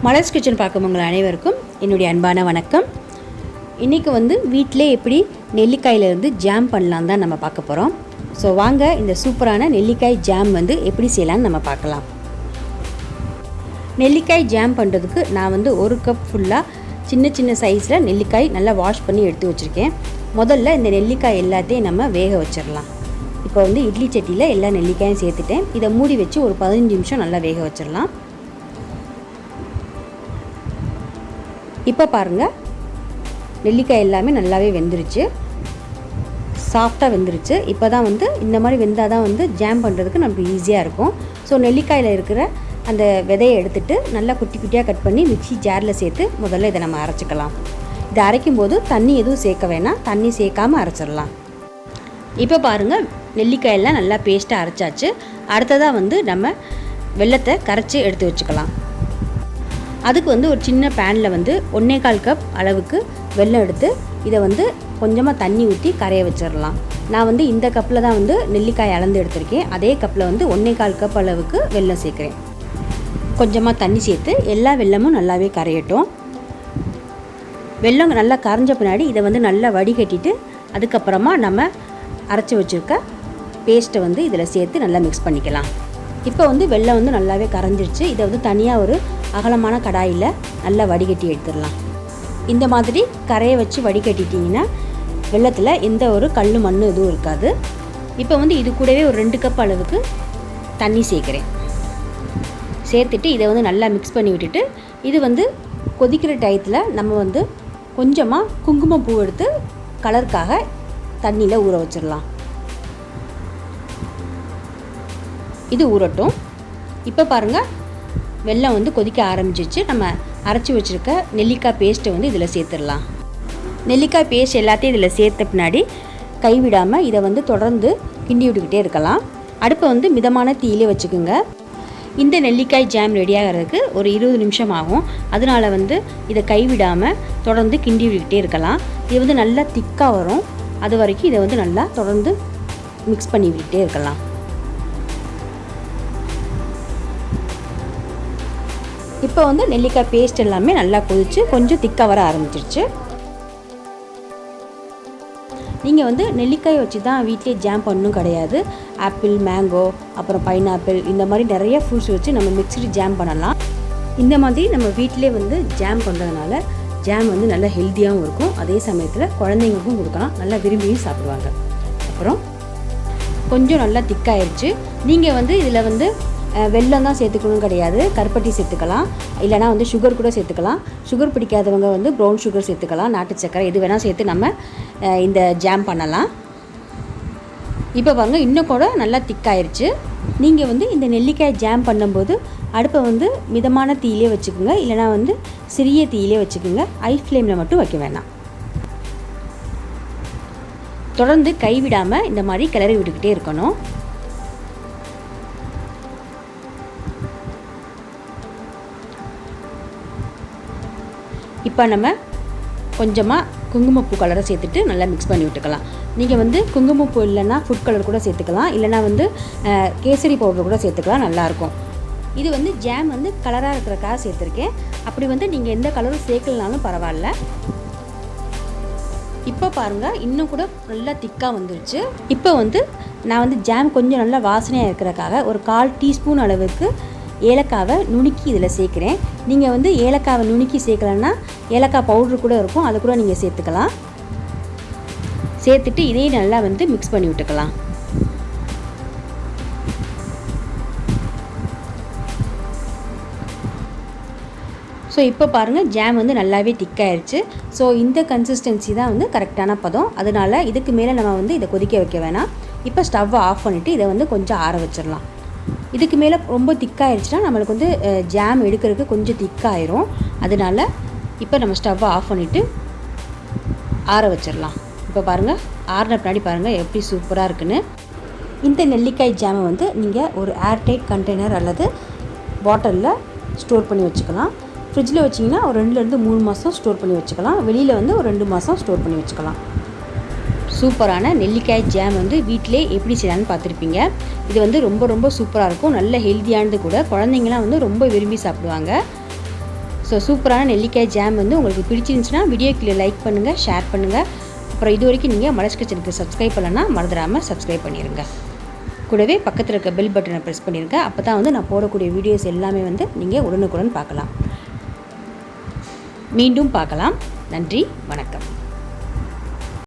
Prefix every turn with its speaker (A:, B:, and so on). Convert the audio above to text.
A: Malar's kitchen பார்க்கும் உங்கள் அனைவருக்கும் என்னுடைய அன்பான வணக்கம். இன்றைக்கி வீட்டிலே எப்படி நெல்லிக்காயிலிருந்து ஜாம் பண்ணலாம் தான் நம்ம பார்க்க போகிறோம். ஸோ வாங்க இந்த சூப்பரான நெல்லிக்காய் ஜாம் எப்படி செய்யலான்னு நம்ம பார்க்கலாம். நெல்லிக்காய் ஜாம் பண்ணுறதுக்கு நான் 1 கப் ஃபுல்லாக சின்ன சின்ன சைஸில் நெல்லிக்காய் நல்லா வாஷ் பண்ணி எடுத்து வச்சுருக்கேன். முதல்ல இந்த நெல்லிக்காய் எல்லாத்தையும் நம்ம வேக வச்சிடலாம். இப்போ இட்லி சட்டியில் எல்லா நெல்லிக்காயும் சேர்த்துட்டேன். இதை மூடி வச்சு ஒரு 15 நிமிஷம் நல்லா வேக வச்சிடலாம். இப்போ பாருங்கள், நெல்லிக்காய் எல்லாமே நல்லாவே வெந்துருச்சு, சாஃப்டாக வெந்துருச்சு. இப்போ தான் இந்த மாதிரி வெந்தால் தான் ஜாம் பண்ணுறதுக்கு நமக்கு ஈஸியாக இருக்கும். ஸோ நெல்லிக்காயில் இருக்கிற அந்த விதையை எடுத்துகிட்டு நல்லா குட்டி குட்டியாக கட் பண்ணி மிக்ஸி ஜாரில் சேர்த்து முதல்ல இதை நம்ம அரைச்சிக்கலாம். இதை அரைக்கும்போது தண்ணி எதுவும் சேர்க்க வேணாம், தண்ணி சேர்க்காமல் அரைச்சிடலாம். இப்போ பாருங்கள், நெல்லிக்காயெல்லாம் நல்லா பேஸ்ட்டாக அரைச்சாச்சு. அடுத்ததாக நம்ம வெல்லத்தை கரைச்சி எடுத்து வச்சுக்கலாம். அதுக்கு ஒரு சின்ன பேனில் 1.25 கப் அளவுக்கு வெல்லம் எடுத்து இதை கொஞ்சமாக தண்ணி ஊற்றி கரைய வச்சிடலாம். நான் இந்த கப்பில் தான் நெல்லிக்காய் அளந்து எடுத்திருக்கேன். அதே கப்பில் 1.25 கப் அளவுக்கு வெல்லம் சேர்க்குறேன். கொஞ்சமாக தண்ணி சேர்த்து எல்லா வெல்லமும் நல்லாவே கரையட்டும். வெல்லம் நல்லா கரைஞ்ச பின்னாடி இதை நல்லா வடிகட்டிட்டு அதுக்கப்புறமா நம்ம அரைச்சி வச்சுருக்க பேஸ்ட்டை இதில் சேர்த்து நல்லா மிக்ஸ் பண்ணிக்கலாம். இப்போ வெல்லம் நல்லாவே கரைஞ்சிருச்சு. இதை தனியாக ஒரு அகலமான கடாயில் நல்லா வடிகட்டி எடுத்துடலாம். இந்த மாதிரி கரையை வச்சு வடிகட்டிட்டிங்கன்னா வெல்லத்தில் எந்த ஒரு கல் மண் எதுவும் இருக்காது. இப்போ இது கூடவே ஒரு 2 கப் அளவுக்கு தண்ணி சேர்க்குறேன். சேர்த்துட்டு இதை நல்லா மிக்ஸ் பண்ணி விட்டுட்டு இது கொதிக்கிற டயத்தில் நம்ம கொஞ்சமாக குங்குமப்பூ எடுத்து கலருக்காக தண்ணியில் ஊற வச்சிடலாம். இது ஊறட்டும். இப்போ பாருங்கள், வெல்லம் கொதிக்க ஆரம்பிச்சிச்சு. நம்ம அரைச்சி வச்சுருக்க நெல்லிக்காய் பேஸ்ட்டை இதில் சேர்த்துடலாம். நெல்லிக்காய் பேஸ்ட் எல்லாத்தையும் இதில் சேர்த்த பின்னாடி கைவிடாமல் இதை தொடர்ந்து கிண்டி விட்டுக்கிட்டே இருக்கலாம். அடுப்பை மிதமான தீயிலே வச்சுக்கோங்க. இந்த நெல்லிக்காய் ஜாம் ரெடியாகிறதுக்கு ஒரு 20 நிமிஷம் ஆகும். அதனால் இதை கைவிடாமல் தொடர்ந்து கிண்டி விட்டுக்கிட்டே இருக்கலாம். இது நல்லா திக்காக வரும். அது வரைக்கும் இதை நல்லா தொடர்ந்து மிக்ஸ் பண்ணி விட்டுக்கிட்டே இருக்கலாம். இப்போ நெல்லிக்காய் பேஸ்ட் எல்லாமே நல்லா கொதிச்சு கொஞ்சம் திக்காக வர ஆரம்பிச்சிருச்சு. நீங்கள் நெல்லிக்காய் வச்சு தான் வீட்டிலே ஜாம் பண்ணணும் கிடையாது. ஆப்பிள், மேங்கோ, அப்புறம் பைனாப்பிள், இந்த மாதிரி நிறைய ஃப்ரூட்ஸ் வச்சு நம்ம மிக்ஸ்டு ஜாம் பண்ணலாம். இந்த மாதிரி நம்ம வீட்டிலே ஜாம் பண்ணுறதுனால ஜாம் நல்லா ஹெல்த்தியாகவும் இருக்கும். அதே சமயத்தில் குழந்தைங்களுக்கும் கொடுக்கலாம், நல்லா விரும்பியும் சாப்பிடுவாங்க. அப்புறம் கொஞ்சம் நல்லா திக்காயிருச்சு. நீங்கள் இதில் வெல்லம் தான் சேர்த்துக்கணும் கிடையாது, கருப்பட்டி சேர்த்துக்கலாம், இல்லைனா சுகர் கூட சேர்த்துக்கலாம். சுகர் பிடிக்காதவங்க ப்ரௌன் சுகர் சேர்த்துக்கலாம், நாட்டு சக்கரை எது வேணால் சேர்த்து நம்ம இந்த ஜாம் பண்ணலாம். இப்போ பாருங்கள், இன்னும் கூட நல்லா திக்காயிருச்சு. நீங்கள் இந்த நெல்லிக்காய் ஜாம் பண்ணும்போது அடுப்பை மிதமான தீயிலே வச்சுக்கோங்க, இல்லைனா சிறிய தீயிலே வச்சுக்கோங்க. ஹை ஃப்ளேமில் மட்டும் வைக்க வேணாம். தொடர்ந்து கைவிடாமல் இந்த மாதிரி கிளறி விட்டுக்கிட்டே இருக்கணும். இப்போ நம்ம கொஞ்சமாக குங்குமப்பூ கலரை சேர்த்துட்டு நல்லா மிக்ஸ் பண்ணி விட்டுக்கலாம். நீங்கள் குங்குமப்பூ இல்லைன்னா ஃபுட் கலர் கூட சேர்த்துக்கலாம், இல்லைனா கேசரி பவுடர் கூட சேர்த்துக்கலாம், நல்லாயிருக்கும். இது ஜாம் கலராக இருக்கிறக்காக சேர்த்துருக்கேன். அப்படி நீங்கள் எந்த கலரும் சேர்க்கலனாலும் பரவாயில்ல. இப்போ பாருங்கள், இன்னும் கூட நல்லா திக்காக வந்துருச்சு. இப்போ நான் ஜாம் கொஞ்சம் நல்லா வாசனையாக இருக்கிறக்காக ஒரு 1/4 டீஸ்பூன் அளவுக்கு ஏலக்காவை நுணுக்கி இதில் சேர்க்குறேன். நீங்கள் ஏலக்காவை நுணுக்கி சேர்க்கலன்னா ஏலக்காய் பவுட்ரு கூட இருக்கும், அது கூட நீங்கள் சேர்த்துக்கலாம். சேர்த்துட்டு இதையும் நல்லா மிக்ஸ் பண்ணி விட்டுக்கலாம். ஸோ இப்போ பாருங்கள், ஜாம் நல்லாவே திக்காயிருச்சு. ஸோ இந்த கன்சிஸ்டன்சி தான் கரெக்டான பதம். அதனால் இதுக்கு மேலே நம்ம இதை கொதிக்க வைக்க வேணாம். இப்போ ஸ்டவ்வை ஆஃப் பண்ணிவிட்டு இதை கொஞ்சம் ஆற வச்சிடலாம். இதுக்கு மேலே ரொம்ப திக்காயிருச்சுன்னா நம்மளுக்கு ஜாம் எடுக்கிறதுக்கு கொஞ்சம் திக்காயிரும். அதனால் இப்போ நம்ம ஸ்டவ்வை ஆஃப் பண்ணிவிட்டு ஆற வச்சிடலாம். இப்போ பாருங்கள், ஆறின பின்னாடி பாருங்கள் எப்படி சூப்பராக இருக்குன்னு. இந்த நெல்லிக்காய் ஜாமை நீங்கள் ஒரு ஏர்டைட் கண்டெய்னர் அல்லது பாட்டிலில் ஸ்டோர் பண்ணி வச்சுக்கலாம். ஃப்ரிட்ஜில் வச்சிங்கன்னா ஒரு 2லேருந்து 3 மாதம் ஸ்டோர் பண்ணி வச்சுக்கலாம். வெளியில் ஒரு 2 மாதம் ஸ்டோர் பண்ணி வச்சுக்கலாம். சூப்பரான நெல்லிக்காய் ஜாம் வீட்டிலே எப்படி செய்யலான்னு பார்த்துருப்பீங்க. இது ரொம்ப ரொம்ப சூப்பராக இருக்கும், நல்ல ஹெல்த்தியானது கூட. குழந்தைங்களாம் ரொம்ப விரும்பி சாப்பிடுவாங்க. ஸோ சூப்பரான நெல்லிக்காய் ஜாம் வந்து உங்களுக்கு பிடிச்சிருந்துச்சுன்னா வீடியோக்கு லைக் பண்ணுங்கள், ஷேர் பண்ணுங்கள். அப்புறம் இது வரைக்கும் நீங்கள் மலர்ஸ் கிச்சனுக்கு சப்ஸ்கிரைப் பண்ணலன்னா மறந்துடாமல் சப்ஸ்கிரைப் பண்ணிடுங்க. கூடவே பக்கத்தில் இருக்க பெல் பட்டனை ப்ரெஸ் பண்ணிடுங்க. அப்போ தான் வந்து நான் போடக்கூடிய வீடியோஸ் எல்லாமே வந்து நீங்கள் உடனுக்குடன் பார்க்கலாம். மீண்டும் பார்க்கலாம். நன்றி, வணக்கம்.